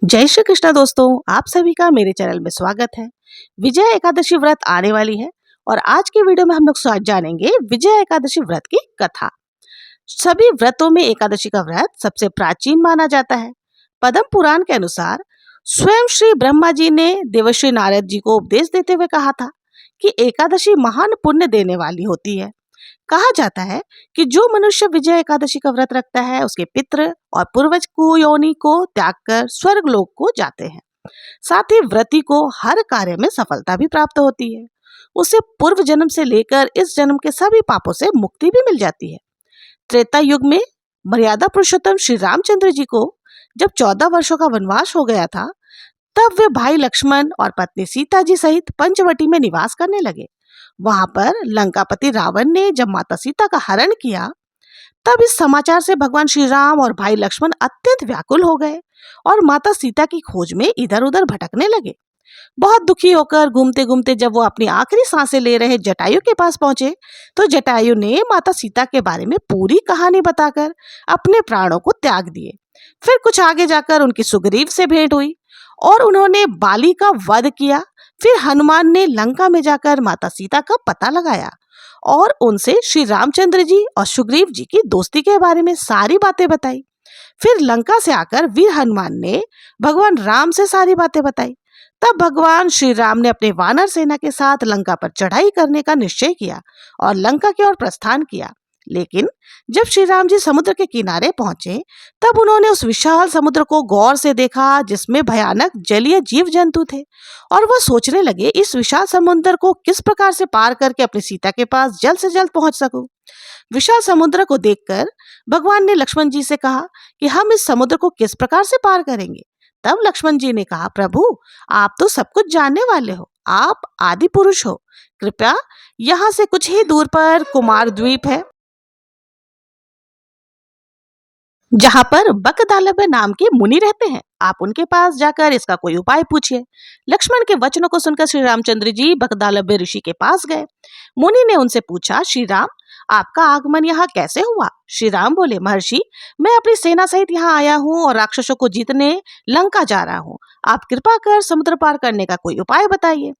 जय श्री कृष्ण दोस्तों, आप सभी का मेरे चैनल में स्वागत है। विजय एकादशी व्रत आने वाली है और आज के वीडियो में हम लोग जानेंगे विजय एकादशी व्रत की कथा। सभी व्रतों में एकादशी का व्रत सबसे प्राचीन माना जाता है। पद्म पुराण के अनुसार स्वयं श्री ब्रह्मा जी ने देवर्षि नारद जी को उपदेश देते हुए कहा था कि एकादशी महान पुण्य देने वाली होती है। कहा जाता है कि जो मनुष्य विजय एकादशी का व्रत रखता है उसके पितृ और पूर्वज को योनि को त्याग कर स्वर्ग लोक को जाते हैं। साथ ही व्रती को हर कार्य में सफलता भी प्राप्त होती है। उसे पूर्व जन्म से लेकर इस जन्म के सभी पापों से मुक्ति भी मिल जाती है। त्रेता युग में मर्यादा पुरुषोत्तम श्री रामचंद्र जी को जब 14 वर्षों का वनवास हो गया था, तब वे भाई लक्ष्मण और पत्नी सीता जी सहित पंचवटी में निवास करने लगे। वहां पर लंकापति रावण ने जब माता सीता का हरण किया, तब इस समाचार से भगवान श्री राम और भाई लक्ष्मण अत्यंत व्याकुल हो गए और माता सीता की खोज में इधर उधर भटकने लगे। बहुत दुखी होकर घूमते घूमते जब वो अपनी आखिरी सांसें ले रहे जटायु के पास पहुंचे, तो जटायु ने माता सीता के बारे में पूरी कहानी बताकर अपने प्राणों को त्याग दिए। फिर कुछ आगे जाकर उनकी सुग्रीव से भेंट हुई और उन्होंने बाली का वध किया। फिर हनुमान ने लंका में जाकर माता सीता का पता लगाया और उनसे श्री रामचंद्र जी और सुग्रीव जी की दोस्ती के बारे में सारी बातें बताई। फिर लंका से आकर वीर हनुमान ने भगवान राम से सारी बातें बताई। तब भगवान श्री राम ने अपने वानर सेना के साथ लंका पर चढ़ाई करने का निश्चय किया और लंका की ओर प्रस्थान किया। लेकिन जब श्री राम जी समुद्र के किनारे पहुंचे, तब उन्होंने उस विशाल समुद्र को गौर से देखा जिसमें भयानक जलीय जीव जंतु थे और वह सोचने लगे इस विशाल समुद्र को किस प्रकार से पार करके अपनी सीता के पास जल्द से जल्द पहुंच सकूं। विशाल समुद्र को देखकर भगवान ने लक्ष्मण जी से कहा कि हम इस समुद्र को किस प्रकार से पार करेंगे। तब लक्ष्मण जी ने कहा, प्रभु आप तो सब कुछ जानने वाले हो, आप आदि पुरुष हो, कृपया यहाँ से कुछ ही दूर पर कुमार द्वीप है जहाँ पर बकदालव्य नाम के मुनि रहते हैं। आप उनके पास जाकर इसका कोई उपाय पूछिए। लक्ष्मण के वचनों को सुनकर श्री रामचंद्र जी बकदालव्य ऋषि के पास गए। मुनि ने उनसे पूछा, श्री राम आपका आगमन यहाँ कैसे हुआ। श्री राम बोले, महर्षि मैं अपनी सेना सहित यहाँ आया हूँ और राक्षसों को जीतने लंका जा रहा हूँ। आप कृपा कर समुद्र पार करने का कोई उपाय बताइए।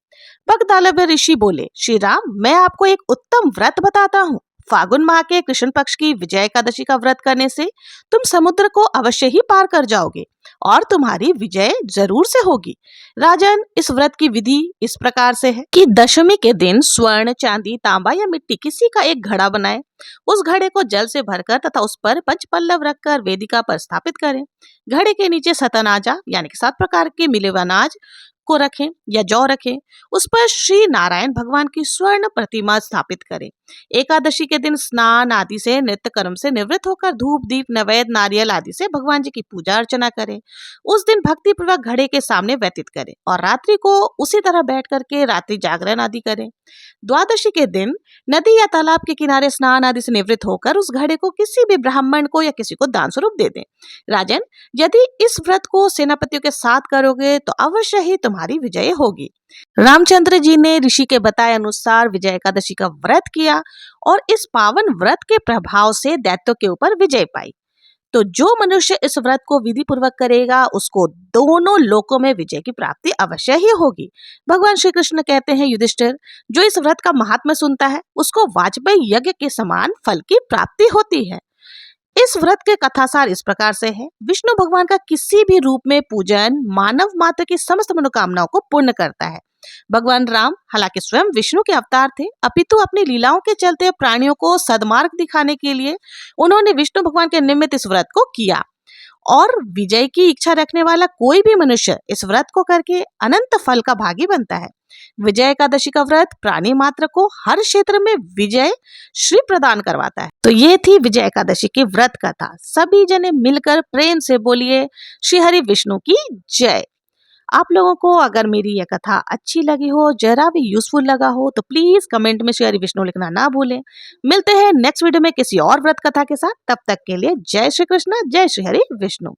बकदालव्य ऋषि बोले, श्री राम मैं आपको एक उत्तम व्रत बताता हूँ। फागुन माह के कृष्ण पक्ष की विजय एकादशी का व्रत करने से तुम समुद्र को अवश्य ही पार कर जाओगे और तुम्हारी विजय जरूर से होगी। राजन, इस व्रत की विधि इस प्रकार से है कि दशमी के दिन स्वर्ण, चांदी, तांबा या मिट्टी किसी का एक घड़ा बनाए। उस घड़े को जल से भरकर तथा उस पर पंचपल्लव रखकर वेदिका पर स्थापित करें। घड़े के नीचे सतनाजा यानी कि 7 प्रकार के मिले हुए अनाज को रखें या जौ रखें। उस पर श्री नारायण भगवान की स्वर्ण प्रतिमा स्थापित करें। एकादशी के दिन स्नान आदि से नित्य कर्म से निवृत्त होकर धूप दीप नैवेद्य नारियल आदि से भगवान जी की पूजा अर्चना करें। उस दिन भक्ति पूर्वक घड़े के सामने व्यतीत करें और रात्रि को उसी तरह बैठ करके रात्रि जागरण आदि करें। द्वादशी के दिन नदी या तालाब के किनारे स्नान आदि से निवृत्त होकर उस घड़े को किसी भी ब्राह्मण को या किसी को दान स्वरूप दे दें। राजन, यदि इस व्रत को सेनापतियों के साथ करोगे तो अवश्य ही तुम्हारी विजय होगी। रामचंद्र जी ने ऋषि के बताए अनुसार विजय एकादशी का व्रत किया और इस पावन व्रत के प्रभाव से दैत्यों के ऊपर विजय पाई। तो जो मनुष्य इस व्रत को विधि पूर्वक करेगा उसको दोनों लोकों में विजय की प्राप्ति अवश्य ही होगी। भगवान श्री कृष्ण कहते हैं, युधिष्ठिर जो इस व्रत का महात्म्य सुनता है उसको वाजपेयी यज्ञ के समान फल की प्राप्ति होती है। इस व्रत के कथासार इस प्रकार से है। विष्णु भगवान का किसी भी रूप में पूजन मानव मात्र की समस्त मनोकामनाओं को पूर्ण करता है। भगवान राम हालांकि स्वयं विष्णु के अवतार थे, अपितु अपनी लीलाओं के चलते प्राणियों को सद्मार्ग दिखाने के लिए उन्होंने विष्णु भगवान के निमित्त इस व्रत को किया। और विजय की इच्छा रखने वाला कोई भी मनुष्य इस व्रत को करके अनंत फल का भागी बनता है। विजय एकादशी का व्रत प्राणी मात्र को हर क्षेत्र में विजय श्री प्रदान करवाता है। तो ये थी विजय एकादशी की व्रत कथा। सभी जने मिलकर प्रेम से बोलिए श्री हरि विष्णु की जय। आप लोगों को अगर मेरी यह कथा अच्छी लगी हो, जरा भी यूजफुल लगा हो, तो प्लीज कमेंट में श्री हरि विष्णु लिखना ना भूलें। मिलते हैं नेक्स्ट वीडियो में किसी और व्रत कथा के साथ। तब तक के लिए जय श्री कृष्ण, जय श्री हरि विष्णु।